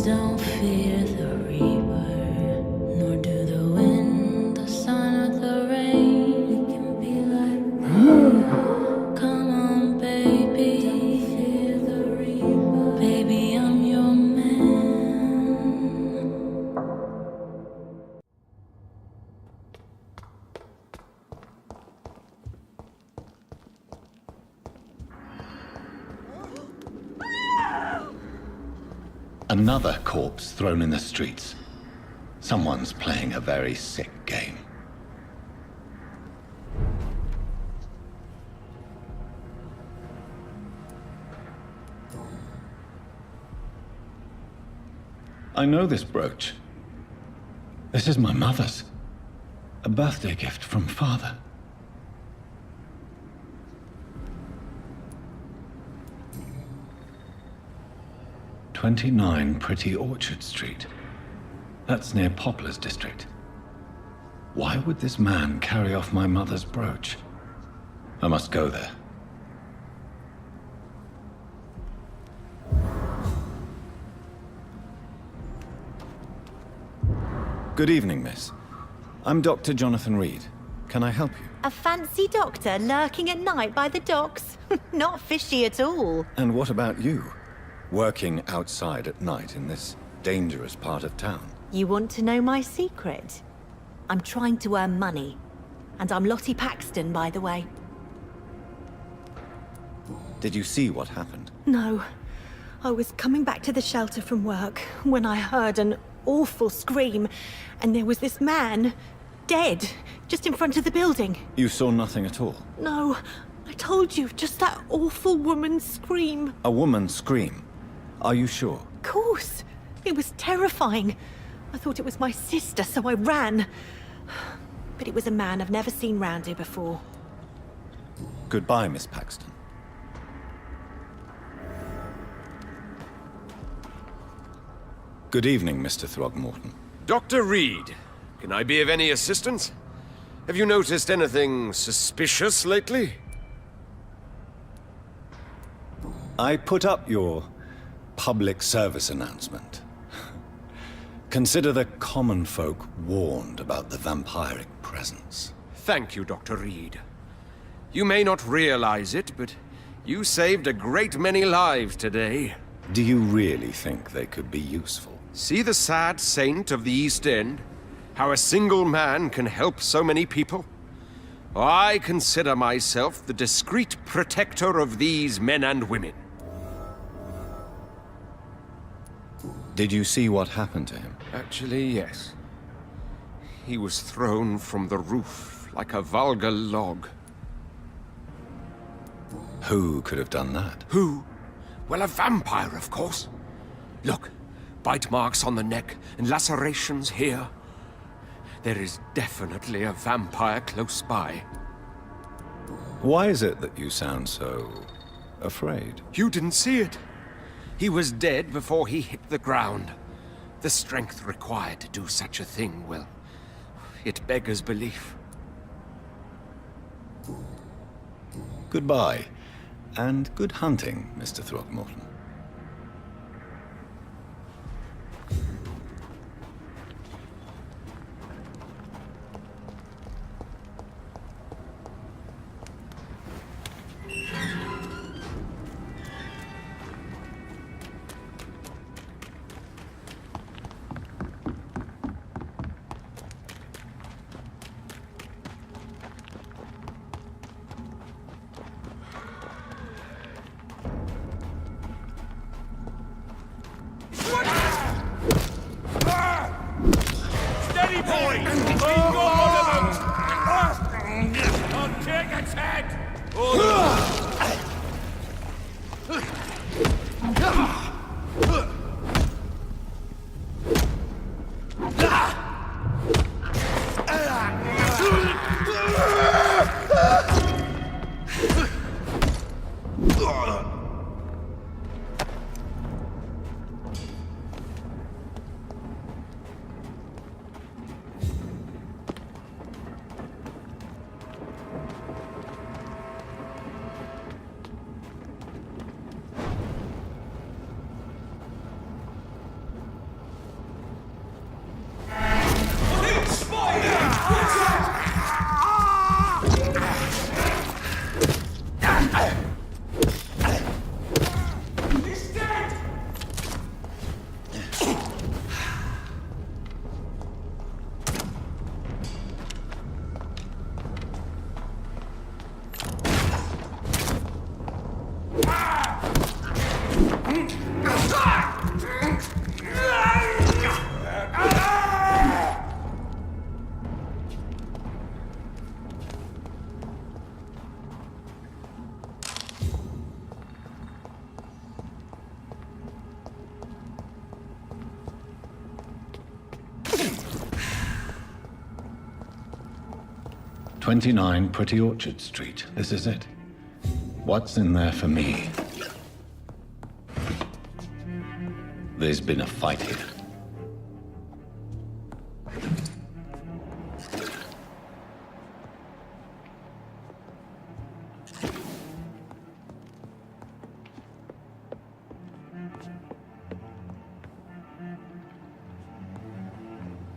don't fear the reaper, nor do the wind, the sun, or the rain. It can be like rain. Come on, baby, don't fear the reaper. Baby, I'm your man. Another corpse thrown in the streets. Someone's playing a very sick game. I know this brooch. This is my mother's. A birthday gift from father. "29 Pretty Orchard Street. That's near Poplar's district. Why would this man carry off my mother's brooch? I must go there. Good evening, miss. I'm Dr. Jonathan Reed. Can I help you? A fancy doctor lurking at night by the docks? Not fishy at all. And what about you? Working outside at night in this dangerous part of town? You want to know my secret? I'm trying to earn money. And I'm Lottie Paxton, by the way. Did you see what happened? No. I was coming back to the shelter from work when I heard an awful scream, and there was this man, dead, just in front of the building. You saw nothing at all? No, I told you, just that awful woman's scream. A woman's scream? Are you sure? Of course. It was terrifying. I thought it was my sister, so I ran. But it was a man I've never seen round here before. Goodbye, Miss Paxton. Good evening, Mr. Throgmorton. Dr. Reed, can I be of any assistance? Have you noticed anything suspicious lately? I put up your public service announcement. Consider the common folk warned about the vampiric presence. Thank you, Dr. Reed. You may not realize it, but you saved a great many lives today. Do you really think they could be useful? See the sad saint of the East End? How a single man can help so many people? I consider myself the discreet protector of these men and women. Did you see what happened to him? Actually, yes. He was thrown from the roof like a vulgar log. Who could have done that? Who? Well, a vampire, of course. Look, bite marks on the neck and lacerations here. There is definitely a vampire close by. Why is it that you sound so afraid? You didn't see it. He was dead before he hit the ground. The strength required to do such a thing, well, it beggars belief. Goodbye, and good hunting, Mr. Throgmorton. Steady, boy! We've got one of them! I'll take its head! 29 Pretty Orchard Street. This is it. What's in there for me? There's been a fight here.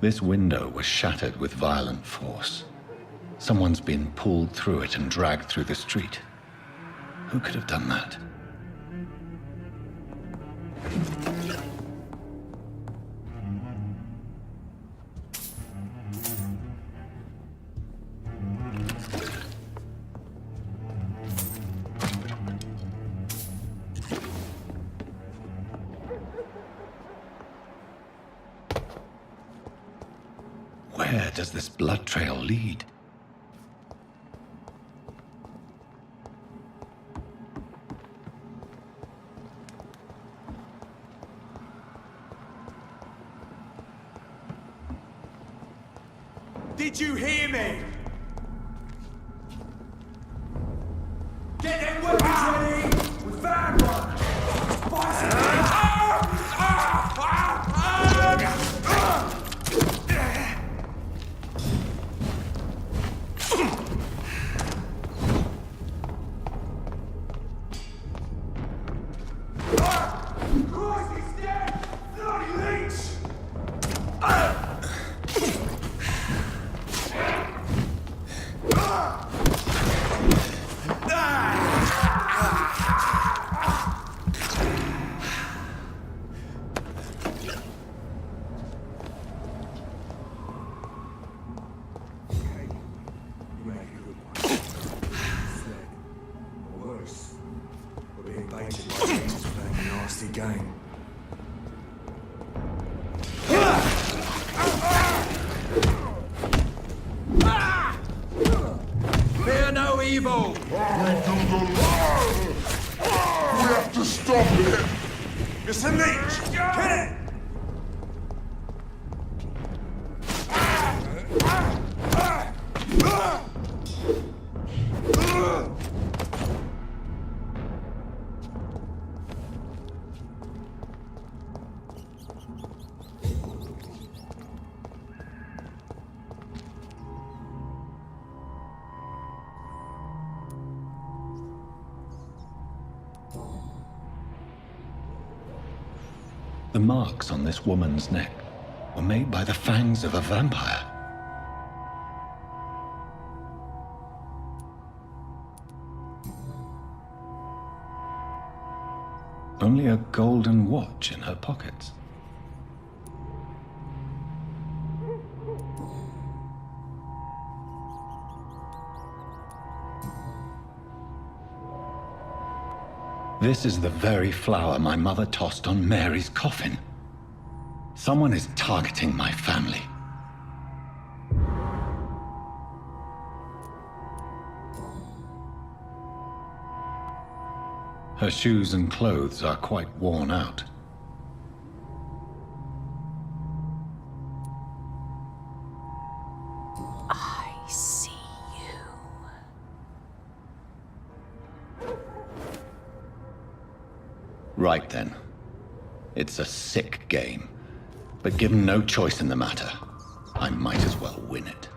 This window was shattered with violent force. Someone's been pulled through it and dragged through the street. Who could have done that? Where does this blood trail lead? Did you hear me? Get them weapons ready! We found one! Christ, he's dead! Bloody leech! Game. Fear no evil! We have to stop it! It's a leech! Get it! The marks on this woman's neck were made by the fangs of a vampire. Only a golden watch in her pockets. This is the very flower my mother tossed on Mary's coffin. Someone is targeting my family. Her shoes and clothes are quite worn out. I see you. Right then. It's a sick game. But given no choice in the matter, I might as well win it.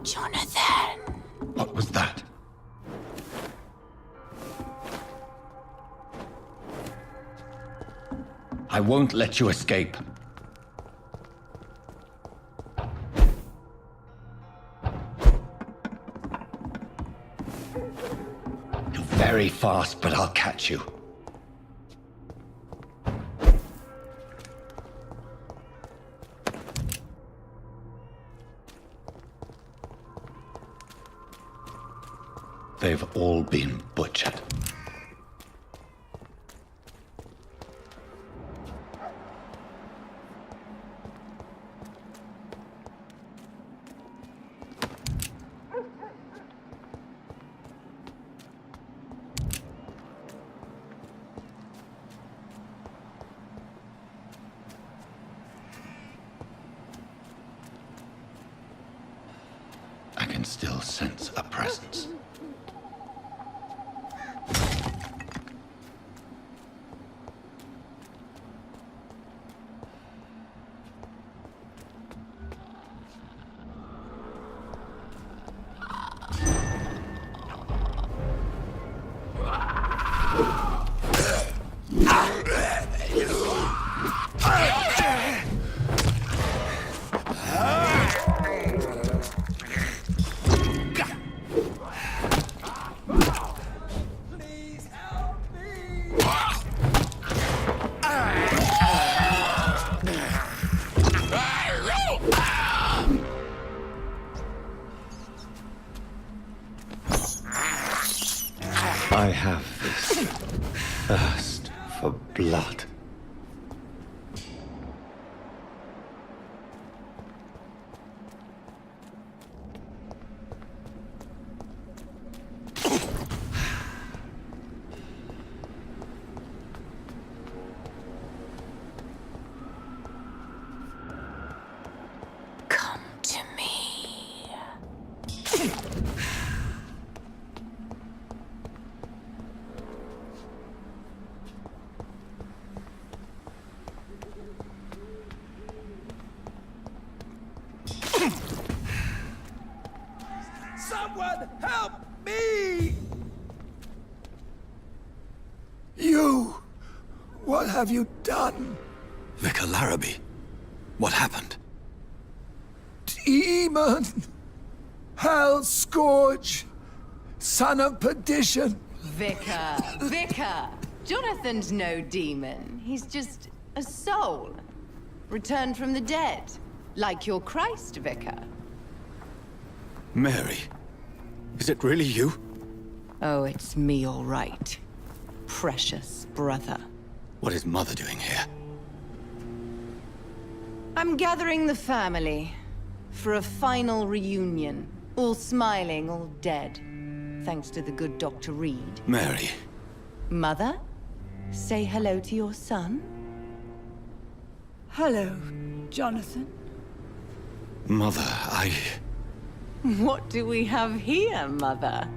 Jonathan! What was that? I won't let you escape. very fast, but I'll catch you. They've all been butchered. I can still sense a presence. I have this thirst for blood. Come to me. Someone help me! You! What have you done? Vicar Larrabee, what happened? Demon! Hell scourge! Son of perdition! Vicar! Jonathan's no demon. He's just a soul. Returned from the dead. Like your Christ, Vicar. Mary, is it really you? Oh, it's me, all right. Precious brother. What is Mother doing here? I'm gathering the family for a final reunion. All smiling, all dead. Thanks to the good Dr. Reed. Mary. Mother, say hello to your son. Hello, Jonathan. Mother, What do we have here, Mother?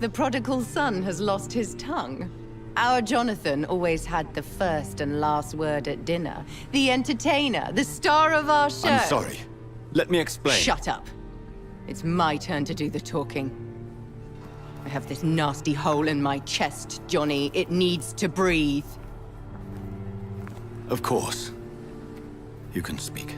The prodigal son has lost his tongue. Our Jonathan always had the first and last word at dinner. The entertainer, the star of our show. I'm sorry. Let me explain. Shut up. It's my turn to do the talking. I have this nasty hole in my chest, Johnny. It needs to breathe. Of course. You can speak.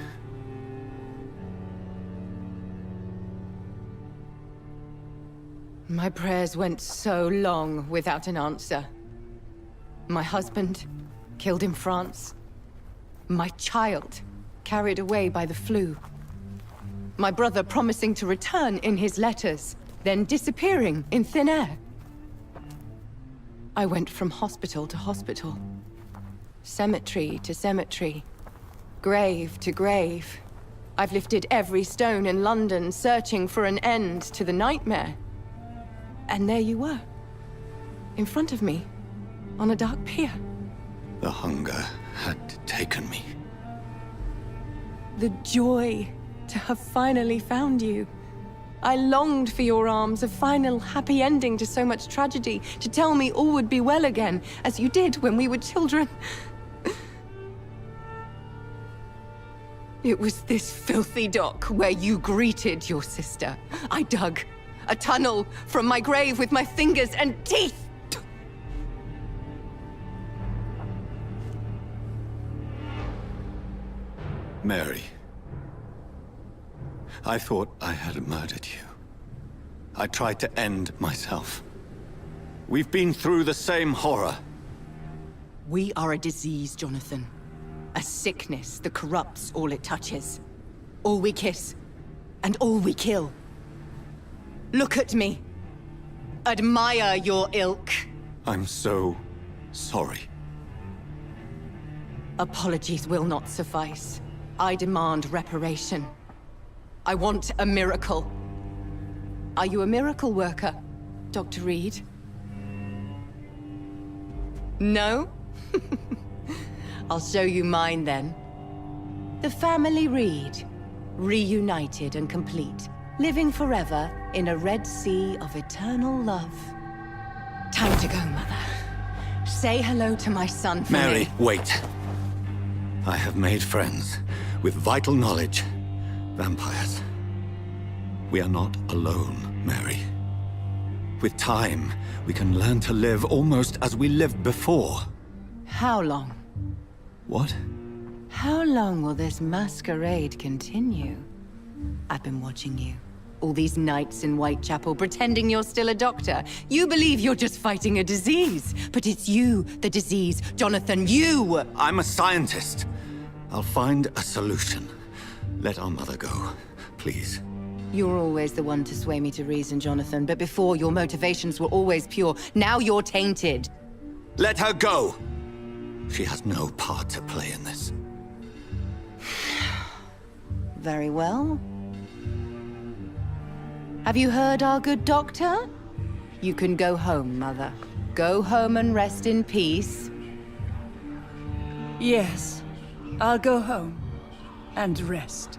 My prayers went so long without an answer. My husband, killed in France. My child, carried away by the flu. My brother promising to return in his letters, then disappearing in thin air. I went from hospital to hospital. Cemetery to cemetery. Grave to grave. I've lifted every stone in London, searching for an end to the nightmare. And there you were, in front of me, on a dark pier. The hunger had taken me. The joy to have finally found you. I longed for your arms, a final happy ending to so much tragedy, to tell me all would be well again, as you did when we were children. It was this filthy dock where you greeted your sister. I dug a tunnel from my grave with my fingers and teeth. Mary. I thought I had murdered you. I tried to end myself. We've been through the same horror. We are a disease, Jonathan. A sickness that corrupts all it touches. All we kiss, and all we kill. Look at me. Admire your ilk. I'm so sorry. Apologies will not suffice. I demand reparation. I want a miracle. Are you a miracle worker, Dr. Reed? No? I'll show you mine then. The family Reed, reunited and complete, living forever in a red sea of eternal love. Time to go, Mother. Say hello to my son for Mary, me. wait. I have made friends with vital knowledge. Vampires. We are not alone, Mary. With time, we can learn to live almost as we lived before. How long? What? How long will this masquerade continue? I've been watching you. All these nights in Whitechapel, pretending you're still a doctor. You believe you're just fighting a disease. But it's you, the disease. Jonathan, you! I'm a scientist. I'll find a solution. Let our mother go, please. You're always the one to sway me to reason, Jonathan. But before, your motivations were always pure. Now you're tainted. Let her go! She has no part to play in this. Very well. Have you heard our good doctor? You can go home, Mother. Go home and rest in peace. Yes, I'll go home and rest.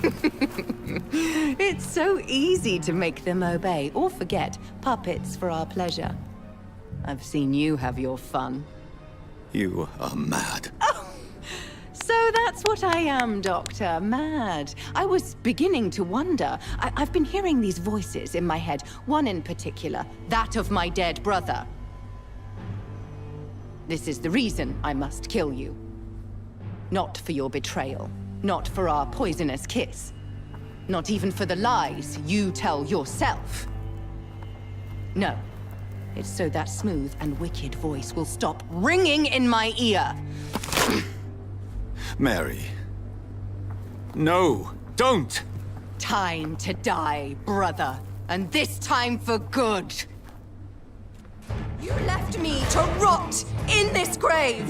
It's so easy to make them obey or forget. Puppets for our pleasure. I've seen you have your fun. You are mad. So that's what I am, Doctor. Mad. I was beginning to wonder. I've been hearing these voices in my head. One in particular, that of my dead brother. This is the reason I must kill you. Not for your betrayal. Not for our poisonous kiss. Not even for the lies you tell yourself. No. It's so that smooth and wicked voice will stop ringing in my ear. Mary. No, don't! Time to die, brother. And this time for good. You left me to rot in this grave!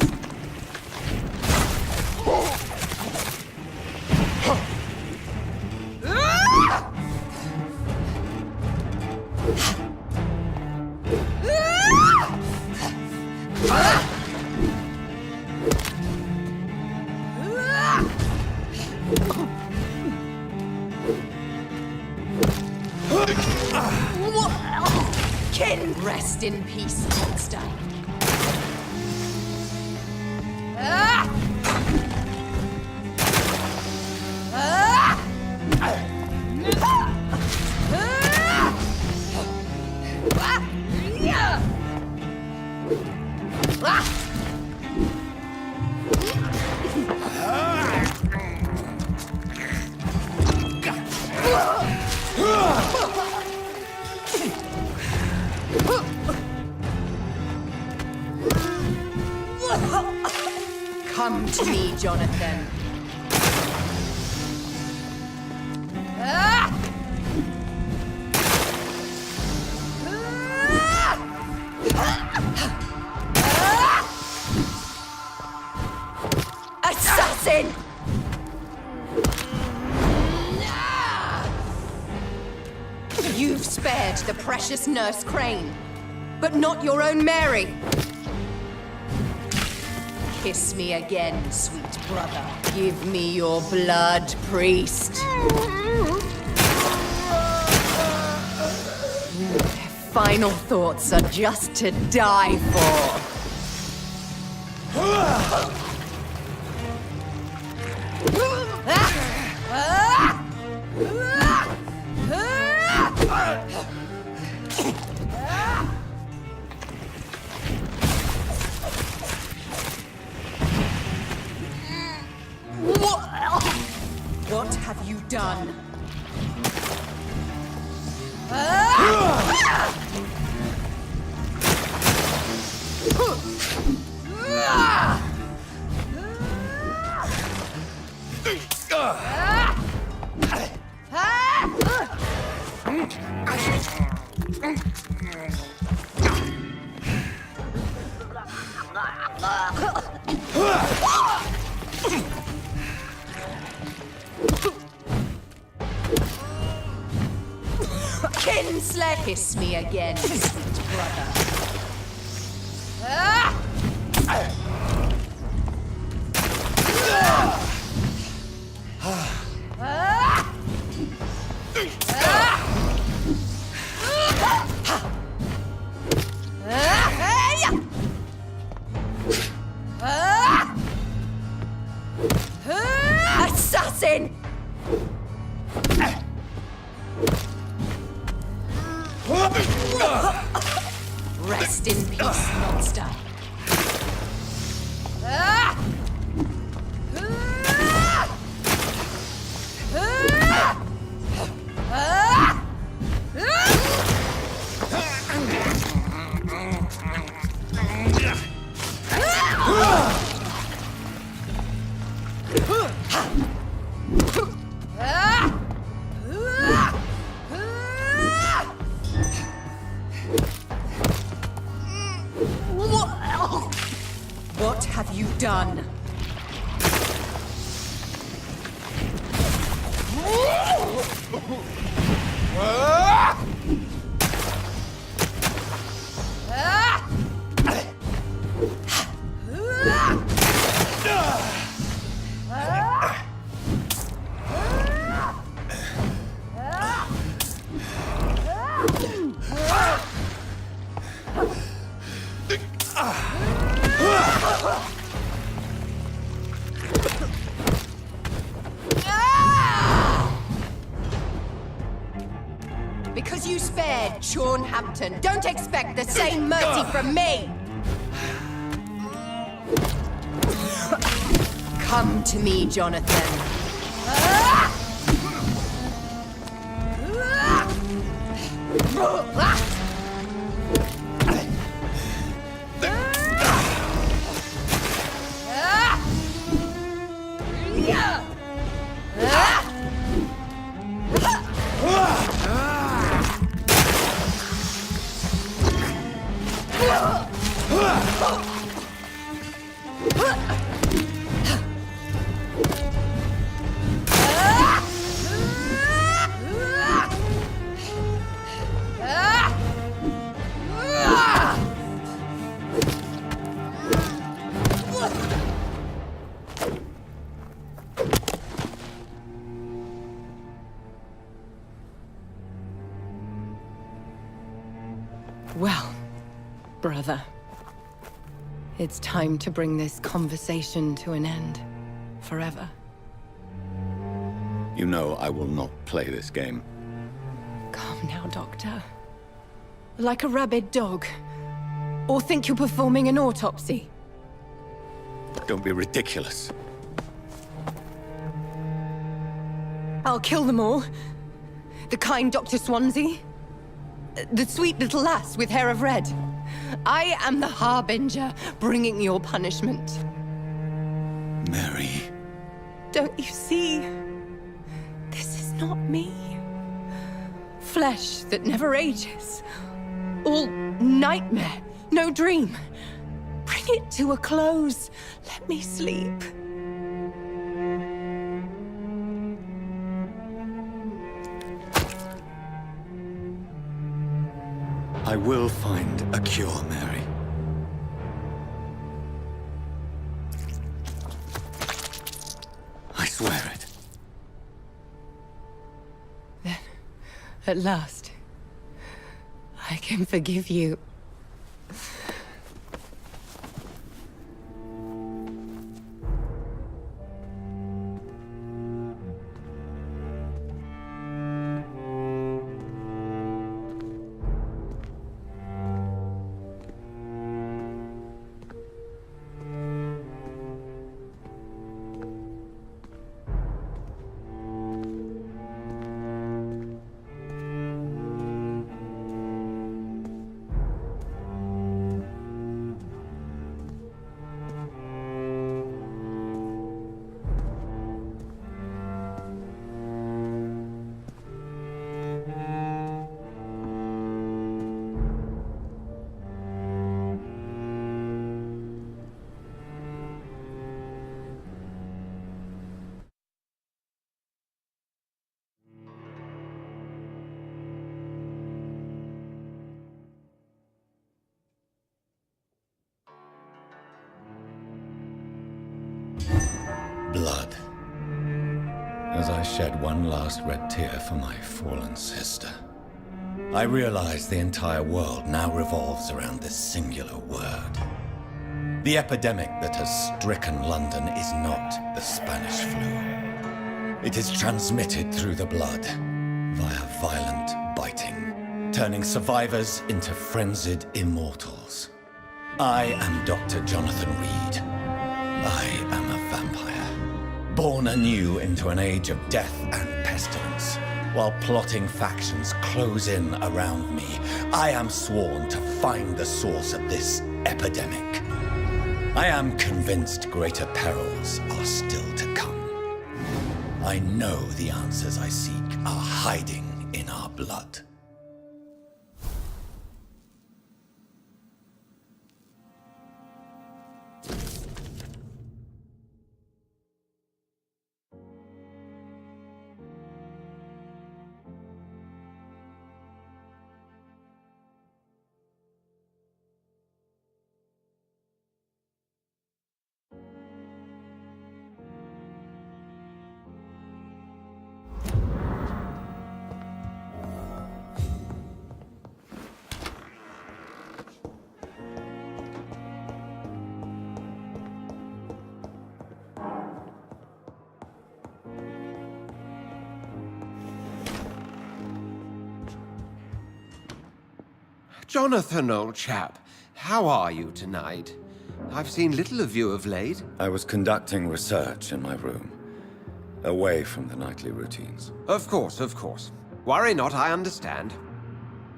Kin, rest in peace, monster. Come to me, Jonathan. Assassin! You've spared the precious Nurse Crane, but not your own Mary. Kiss me again, sweet brother. Give me your blood, priest. Final thoughts are just to die for. What have you done? Kinslet, kiss me again, sweet brother. Assassin! Rest in peace, monster. What have you done? Because you spared Hampton, don't expect the same mercy from me! Come to me, Jonathan. Well, brother, it's time to bring this conversation to an end. Forever. You know I will not play this game. Calm now, Doctor. Like a rabid dog. Or think you're performing an autopsy. Don't be ridiculous. I'll kill them all. The kind Dr. Swansea. The sweet little lass with hair of red. I am the Harbinger, bringing your punishment. Mary. Don't you see? This is not me. Flesh that never ages. All nightmare, no dream. Bring it to a close. Let me sleep. I will find a cure, Mary. I swear it. Then, at last, I can forgive you. Blood. As I shed one last red tear for my fallen sister, I realize the entire world now revolves around this singular word. The epidemic that has stricken London is not the Spanish flu. It is transmitted through the blood, via violent biting, turning survivors into frenzied immortals. I am Dr. Jonathan Reed. I am a vampire, born anew into an age of death and pestilence. While plotting factions close in around me, I am sworn to find the source of this epidemic. I am convinced greater perils are still to come. I know the answers I seek are hiding in our blood. Jonathan, old chap, how are you tonight? I've seen little of you of late. I was conducting research in my room, away from the nightly routines. Of course, of course. Worry not, I understand.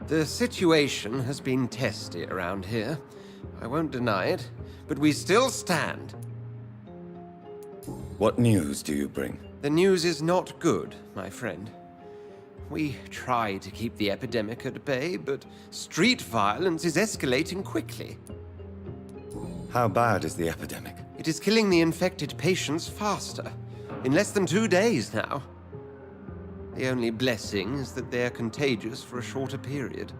The situation has been testy around here. I won't deny it, but we still stand. What news do you bring? The news is not good, my friend. We try to keep the epidemic at bay, but street violence is escalating quickly. How bad is the epidemic? It is killing the infected patients faster, in less than 2 days now. The only blessing is that they are contagious for a shorter period.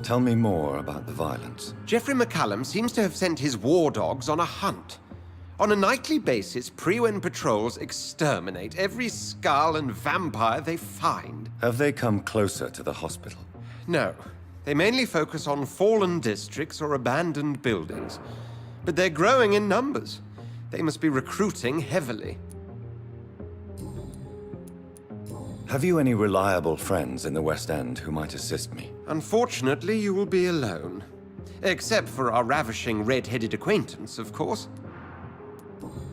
Tell me more about the violence. Geoffrey McCallum seems to have sent his war dogs on a hunt. On a nightly basis, Prewen patrols exterminate every skull and vampire they find. Have they come closer to the hospital? No. They mainly focus on fallen districts or abandoned buildings. But they're growing in numbers. They must be recruiting heavily. Have you any reliable friends in the West End who might assist me? Unfortunately, you will be alone. Except for our ravishing red-headed acquaintance, of course.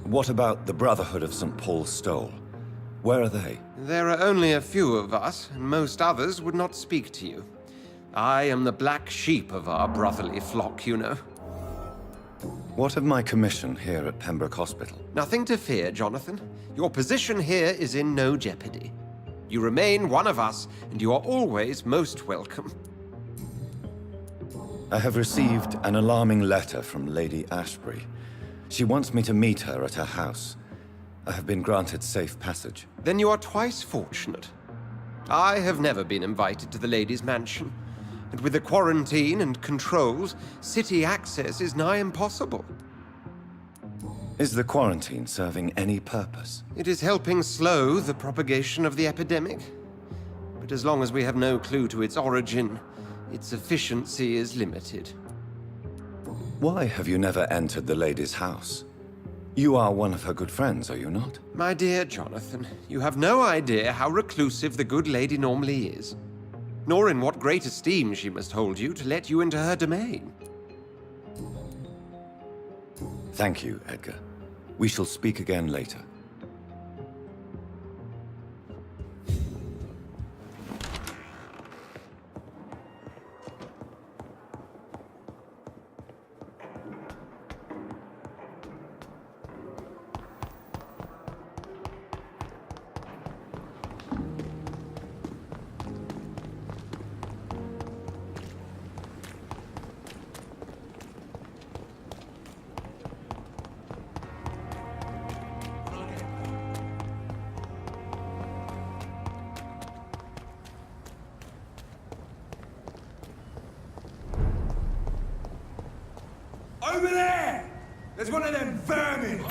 What about the Brotherhood of St. Paul's Stole? Where are they? There are only a few of us, and most others would not speak to you. I am the black sheep of our brotherly flock, you know. What of my commission here at Pembroke Hospital? Nothing to fear, Jonathan. Your position here is in no jeopardy. You remain one of us, and you are always most welcome. I have received an alarming letter from Lady Ashbury. She wants me to meet her at her house. I have been granted safe passage. Then you are twice fortunate. I have never been invited to the lady's mansion, and with the quarantine and controls, city access is nigh impossible. Is the quarantine serving any purpose? It is helping slow the propagation of the epidemic. But as long as we have no clue to its origin, its efficiency is limited. Why have you never entered the lady's house? You are one of her good friends, are you not? My dear Jonathan, you have no idea how reclusive the good lady normally is, nor in what great esteem she must hold you to let you into her domain. Thank you, Edgar. We shall speak again later. Over there! There's one of them vermin!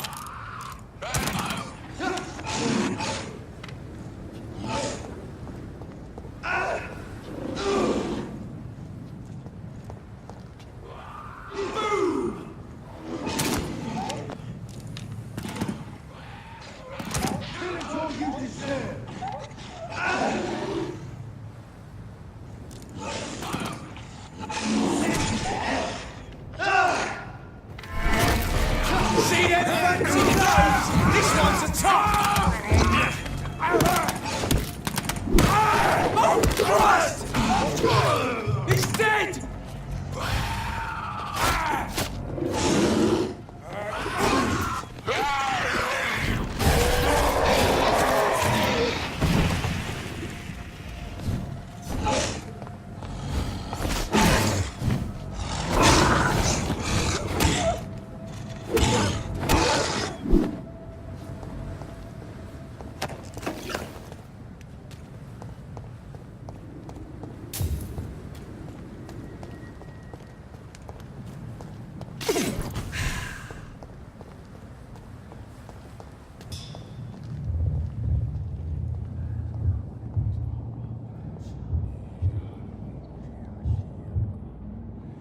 See them fancy blows? This one's a top! Oh, Christ! He's dead!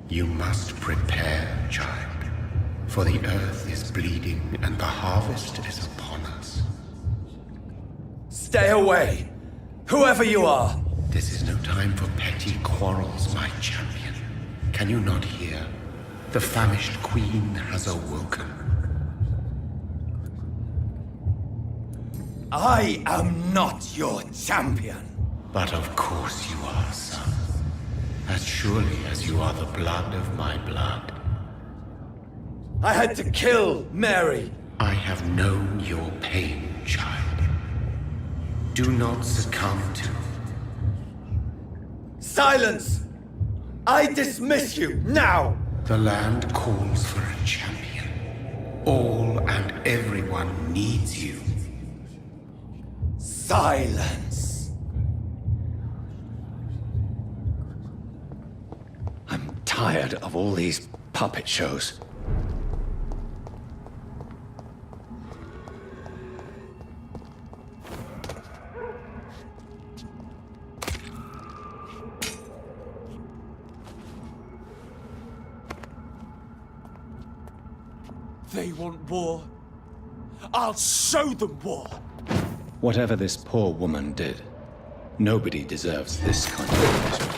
You must prepare, child, for the earth is bleeding and the harvest is upon us. Stay away! Whoever you are! This is no time for petty quarrels, my champion. Can you not hear? The famished queen has awoken. I am not your champion! But of course you are, son. As surely as you are the blood of my blood. I had to kill Mary! I have known your pain, child. Do not succumb to... Silence! I dismiss you, now! The land calls for a champion. All and everyone needs you. Silence! I'm tired of all these puppet shows. They want war. I'll show them war! Whatever this poor woman did, nobody deserves this kind of punishment.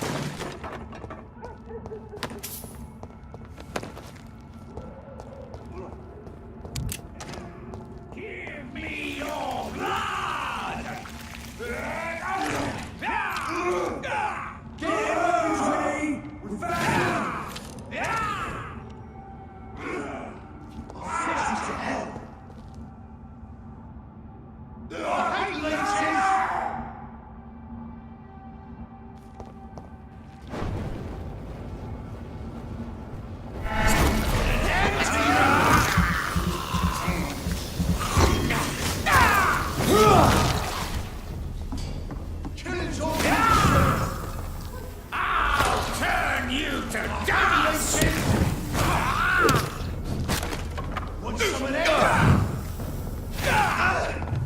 Give me your blood! Get weapons ready! With Vampyr! Six to hell!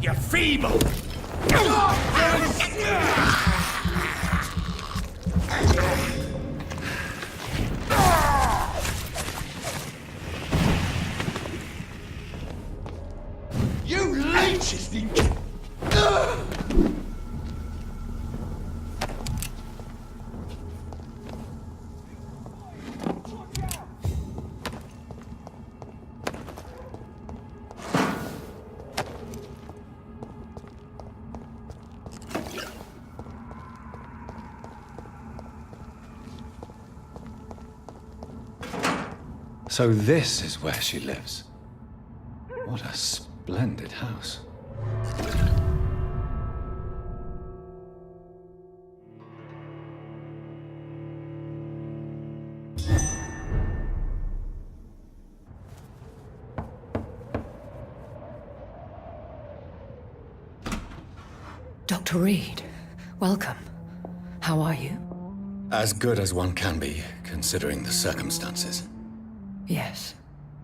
You're feeble! You leeches think... So this is where she lives. What a splendid house. Dr. Reed, welcome. How are you? As good as one can be, considering the circumstances. Yes.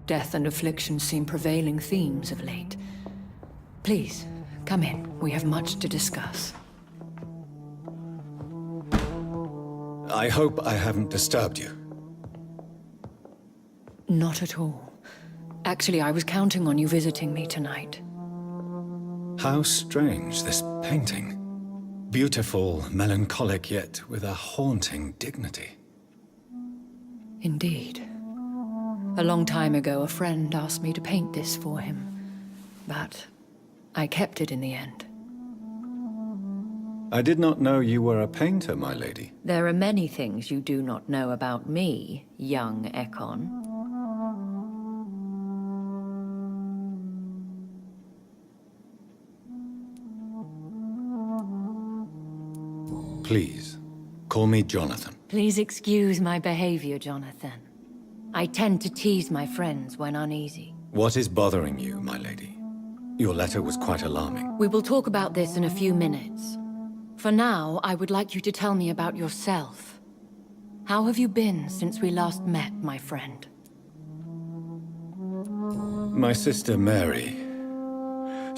Death and affliction seem prevailing themes of late. Please, come in. We have much to discuss. I hope I haven't disturbed you. Not at all. Actually, I was counting on you visiting me tonight. How strange, this painting. Beautiful, melancholic, yet with a haunting dignity. Indeed. A long time ago, a friend asked me to paint this for him. But I kept it in the end. I did not know you were a painter, my lady. There are many things you do not know about me, young Ekon. Please, call me Jonathan. Please excuse my behavior, Jonathan. I tend to tease my friends when uneasy. What is bothering you, my lady? Your letter was quite alarming. We will talk about this in a few minutes. For now, I would like you to tell me about yourself. How have you been since we last met, my friend? My sister Mary.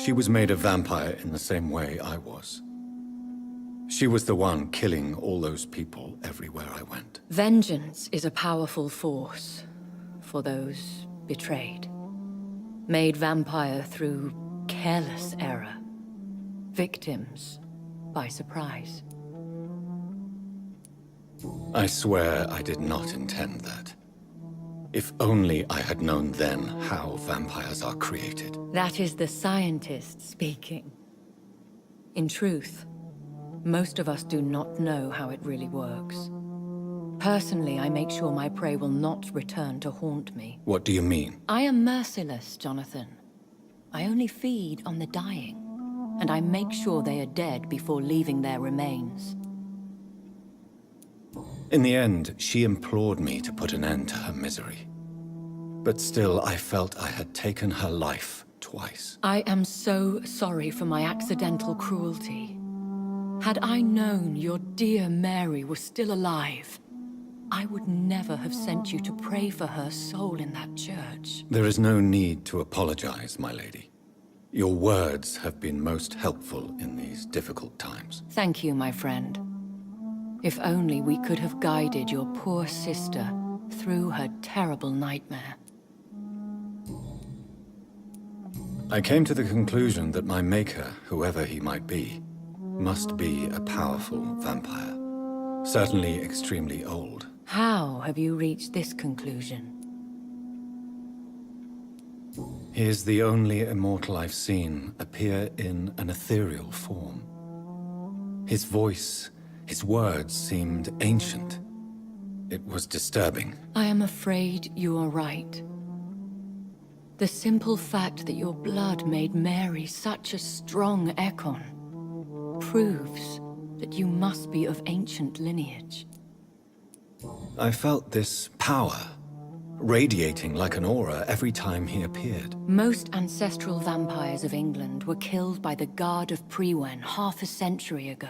She was made a vampire in the same way I was. She was the one killing all those people everywhere I went. Vengeance is a powerful force for those betrayed. Made vampire through careless error. Victims by surprise. I swear I did not intend that. If only I had known then how vampires are created. That is the scientist speaking. In truth, most of us do not know how it really works. Personally, I make sure my prey will not return to haunt me. What do you mean? I am merciless, Jonathan. I only feed on the dying, and I make sure they are dead before leaving their remains. In the end, she implored me to put an end to her misery. But still, I felt I had taken her life twice. I am so sorry for my accidental cruelty. Had I known your dear Mary was still alive, I would never have sent you to pray for her soul in that church. There is no need to apologize, my lady. Your words have been most helpful in these difficult times. Thank you, my friend. If only we could have guided your poor sister through her terrible nightmare. I came to the conclusion that my maker, whoever he might be, must be a powerful vampire. Certainly extremely old. How have you reached this conclusion? He is the only immortal I've seen appear in an ethereal form. His voice, his words seemed ancient. It was disturbing. I am afraid you are right. The simple fact that your blood made Mary such a strong Ekon proves that you must be of ancient lineage. I felt this power, radiating like an aura every time he appeared. Most ancestral vampires of England were killed by the Guard of Priwen half a century ago.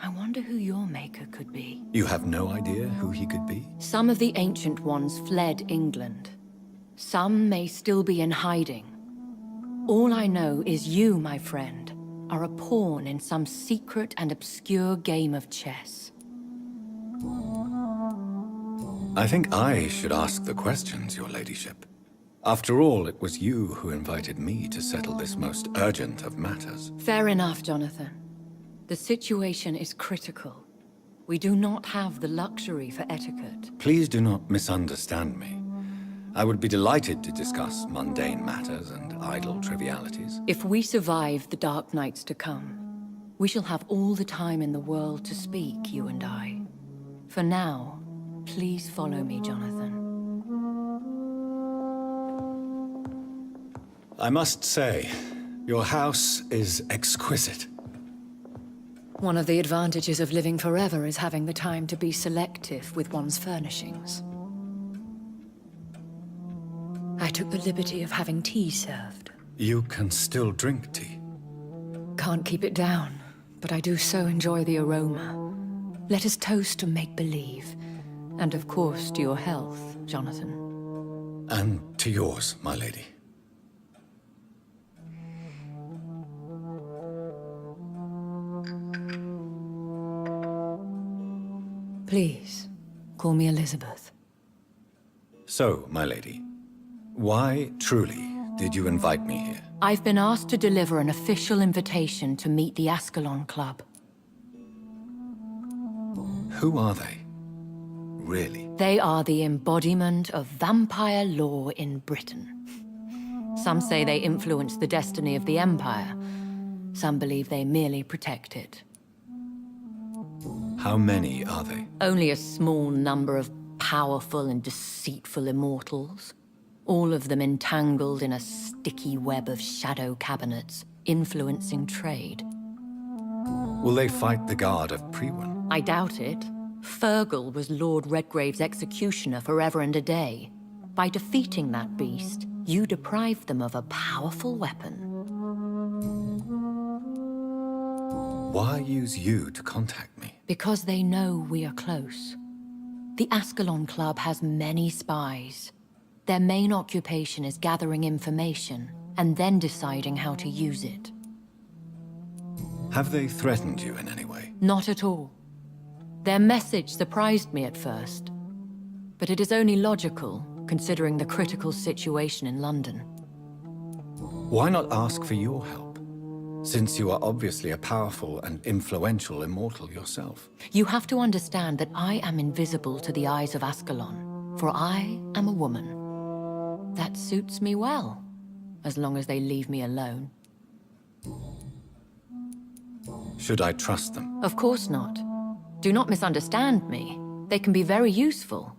I wonder who your maker could be. You have no idea who he could be? Some of the ancient ones fled England. Some may still be in hiding. All I know is you, my friend, are a pawn in some secret and obscure game of chess. I think I should ask the questions, your ladyship. After all, it was you who invited me to settle this most urgent of matters. Fair enough, Jonathan. The situation is critical. We do not have the luxury for etiquette. Please do not misunderstand me. I would be delighted to discuss mundane matters and idle trivialities. If we survive the dark nights to come, we shall have all the time in the world to speak, you and I. For now, please follow me, Jonathan. I must say, your house is exquisite. One of the advantages of living forever is having the time to be selective with one's furnishings. I took the liberty of having tea served. You can still drink tea. Can't keep it down, but I do so enjoy the aroma. Let us toast to make-believe. And of course to your health, Jonathan. And to yours, my lady. Please, call me Elizabeth. So, my lady, why, truly, did you invite me here? I've been asked to deliver an official invitation to meet the Ascalon Club. Who are they? Really? They are the embodiment of vampire law in Britain. Some say they influence the destiny of the Empire. Some believe they merely protect it. How many are they? Only a small number of powerful and deceitful immortals. All of them entangled in a sticky web of shadow cabinets, influencing trade. Will they fight the Guard of Priwen? I doubt it. Fergal was Lord Redgrave's executioner forever and a day. By defeating that beast, you deprived them of a powerful weapon. Why use you to contact me? Because they know we are close. The Ascalon Club has many spies. Their main occupation is gathering information, and then deciding how to use it. Have they threatened you in any way? Not at all. Their message surprised me at first. But it is only logical, considering the critical situation in London. Why not ask for your help? Since you are obviously a powerful and influential immortal yourself. You have to understand that I am invisible to the eyes of Ascalon, for I am a woman. That suits me well, as long as they leave me alone. Should I trust them? Of course not. Do not misunderstand me. They can be very useful,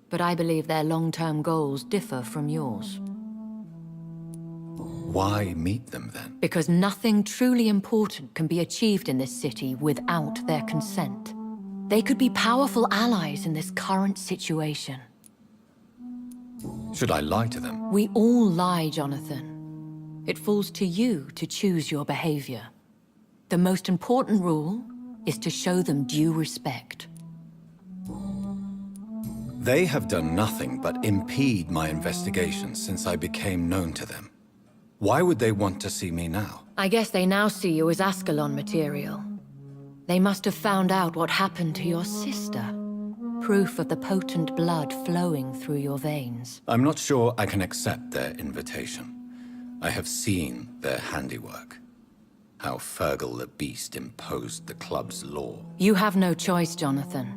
but I believe their long-term goals differ from yours. Why meet them then? Because nothing truly important can be achieved in this city without their consent. They could be powerful allies in this current situation. Should I lie to them? We all lie, Jonathan. It falls to you to choose your behavior. The most important rule is to show them due respect. They have done nothing but impede my investigations since I became known to them. Why would they want to see me now? I guess they now see you as Ascalon material. They must have found out what happened to your sister. Proof of the potent blood flowing through your veins. I'm not sure I can accept their invitation. I have seen their handiwork. How Fergal the Beast imposed the club's law. You have no choice, Jonathan.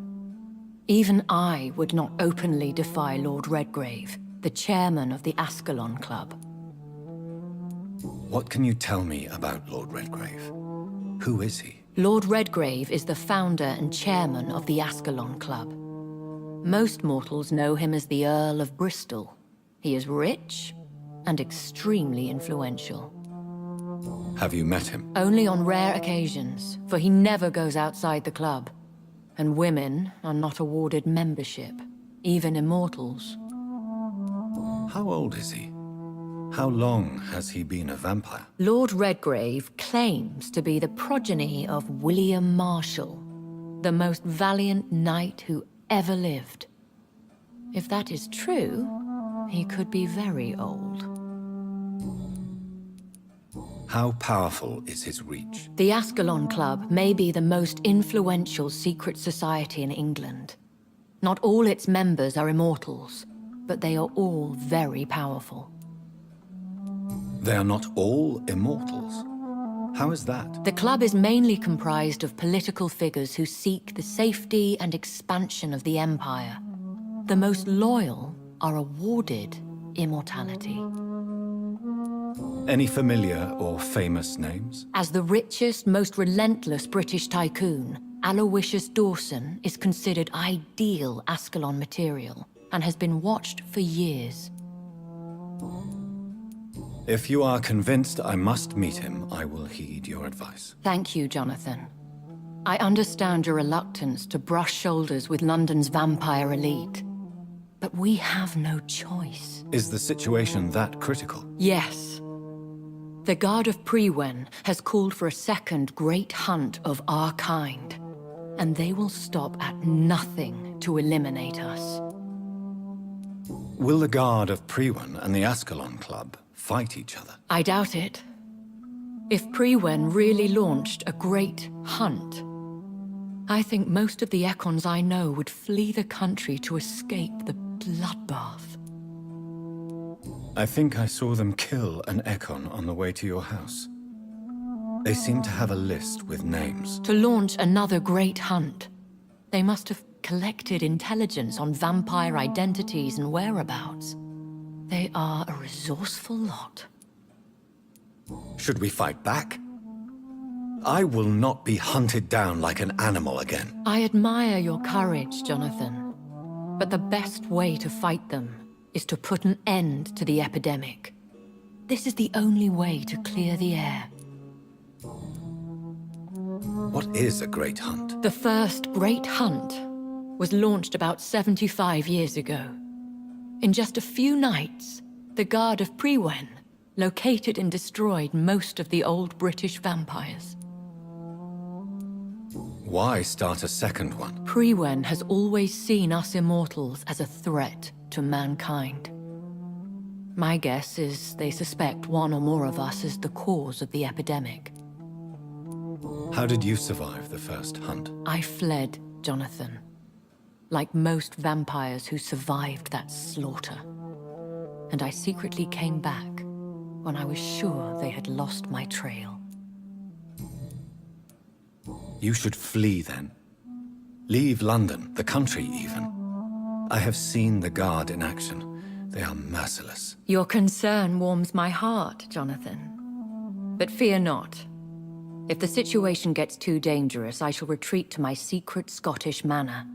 Even I would not openly defy Lord Redgrave, the chairman of the Ascalon Club. What can you tell me about Lord Redgrave? Who is he? Lord Redgrave is the founder and chairman of the Ascalon Club. Most mortals know him as the Earl of Bristol. He is rich and extremely influential. Have you met him? Only on rare occasions, for he never goes outside the club. And women are not awarded membership, even immortals. How old is he? How long has he been a vampire? Lord Redgrave claims to be the progeny of William Marshall, the most valiant knight who ever lived. If that is true, he could be very old. How powerful is his reach? The Ascalon Club may be the most influential secret society in England. Not all its members are immortals, but they are all very powerful. They are not all immortals. How is that? The club is mainly comprised of political figures who seek the safety and expansion of the Empire. The most loyal are awarded immortality. Any familiar or famous names? As the richest, most relentless British tycoon, Aloysius Dawson is considered ideal Ascalon material and has been watched for years. If you are convinced I must meet him, I will heed your advice. Thank you, Jonathan. I understand your reluctance to brush shoulders with London's vampire elite. But we have no choice. Is the situation that critical? Yes. The Guard of Priwen has called for a second great hunt of our kind. And they will stop at nothing to eliminate us. Will the Guard of Priwen and the Ascalon Club fight each other? I doubt it. If Priwen really launched a great hunt, I think most of the Ekons I know would flee the country to escape the bloodbath. I think I saw them kill an Ekon on the way to your house. They seem to have a list with names. To launch another great hunt, they must have collected intelligence on vampire identities and whereabouts. They are a resourceful lot. Should we fight back? I will not be hunted down like an animal again. I admire your courage, Jonathan. But the best way to fight them is to put an end to the epidemic. This is the only way to clear the air. What is a great hunt? The first great hunt was launched about 75 years ago. In just a few nights, the Guard of Priwen located and destroyed most of the old British vampires. Why start a second one? Priwen has always seen us immortals as a threat to mankind. My guess is they suspect one or more of us is the cause of the epidemic. How did you survive the first hunt? I fled, Jonathan. Like most vampires who survived that slaughter. And I secretly came back when I was sure they had lost my trail. You should flee then. Leave London, the country even. I have seen the Guard in action. They are merciless. Your concern warms my heart, Jonathan. But fear not. If the situation gets too dangerous, I shall retreat to my secret Scottish manor.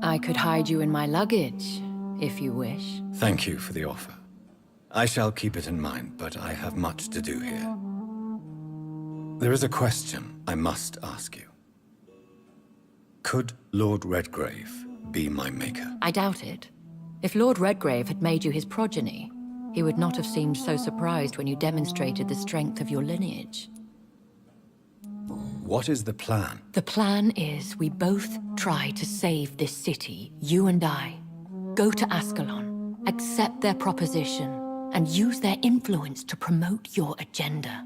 I could hide you in my luggage, if you wish. Thank you for the offer. I shall keep it in mind, but I have much to do here. There is a question I must ask you. Could Lord Redgrave be my maker? I doubt it. If Lord Redgrave had made you his progeny, he would not have seemed so surprised when you demonstrated the strength of your lineage. What is the plan? The plan is we both try to save this city, you and I. Go to Ascalon, accept their proposition, and use their influence to promote your agenda.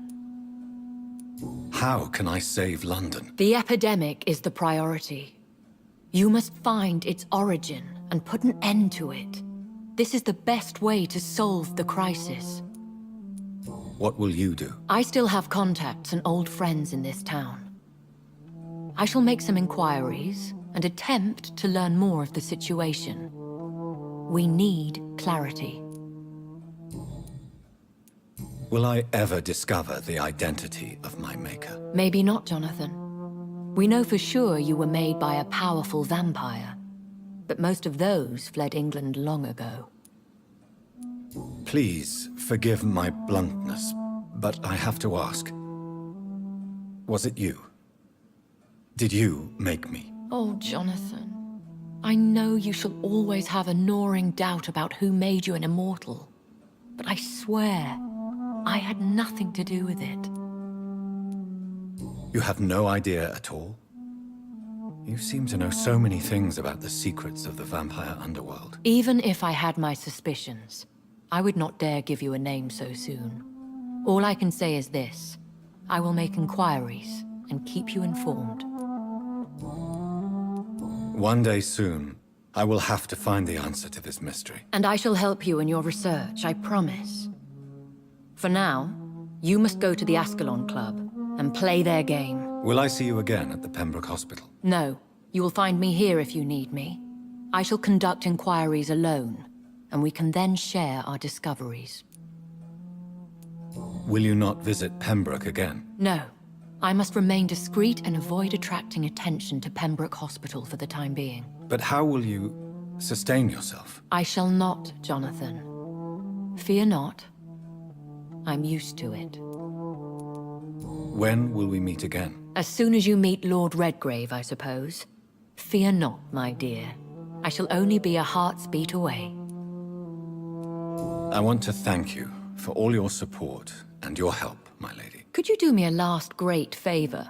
How can I save London? The epidemic is the priority. You must find its origin and put an end to it. This is the best way to solve the crisis. What will you do? I still have contacts and old friends in this town. I shall make some inquiries and attempt to learn more of the situation. We need clarity. Will I ever discover the identity of my maker? Maybe not, Jonathan. We know for sure you were made by a powerful vampire, but most of those fled England long ago. Please forgive my bluntness, but I have to ask. Was it you? Did you make me? Oh, Jonathan. I know you shall always have a gnawing doubt about who made you an immortal, but I swear, I had nothing to do with it. You have no idea at all? You seem to know so many things about the secrets of the vampire underworld. Even if I had my suspicions, I would not dare give you a name so soon. All I can say is this. I will make inquiries and keep you informed. One day soon, I will have to find the answer to this mystery. And I shall help you in your research, I promise. For now, you must go to the Ascalon Club and play their game. Will I see you again at the Pembroke Hospital? No, you will find me here if you need me. I shall conduct inquiries alone, and we can then share our discoveries. Will you not visit Pembroke again? No. I must remain discreet and avoid attracting attention to Pembroke Hospital for the time being. But how will you sustain yourself? I shall not, Jonathan. Fear not. I'm used to it. When will we meet again? As soon as you meet Lord Redgrave, I suppose. Fear not, my dear. I shall only be a heart's beat away. I want to thank you for all your support and your help, my lady. Could you do me a last great favor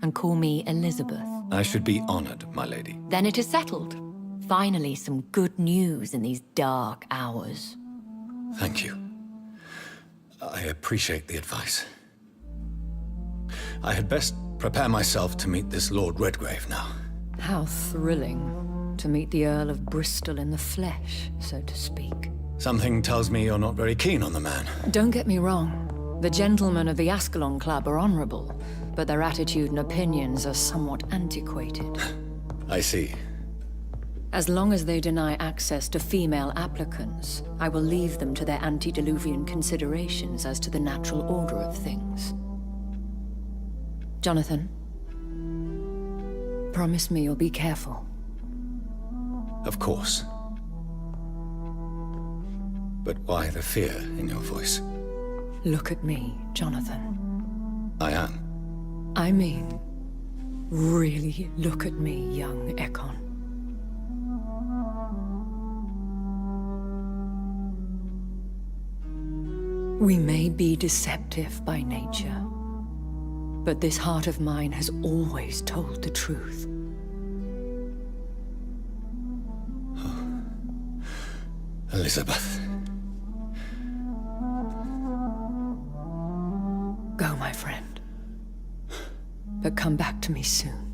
and call me Elizabeth? I should be honored, my lady. Then it is settled. Finally, some good news in these dark hours. Thank you. I appreciate the advice. I had best prepare myself to meet this Lord Redgrave now. How thrilling to meet the Earl of Bristol in the flesh, so to speak. Something tells me you're not very keen on the man. Don't get me wrong. The gentlemen of the Ascalon Club are honorable, but their attitude and opinions are somewhat antiquated. I see. As long as they deny access to female applicants, I will leave them to their antediluvian considerations as to the natural order of things. Jonathan, promise me you'll be careful. Of course. But why the fear in your voice? Look at me, Jonathan. I am. I mean, really look at me, young Ekon. We may be deceptive by nature, but this heart of mine has always told the truth. Oh. Elizabeth. Go, my friend. But come back to me soon.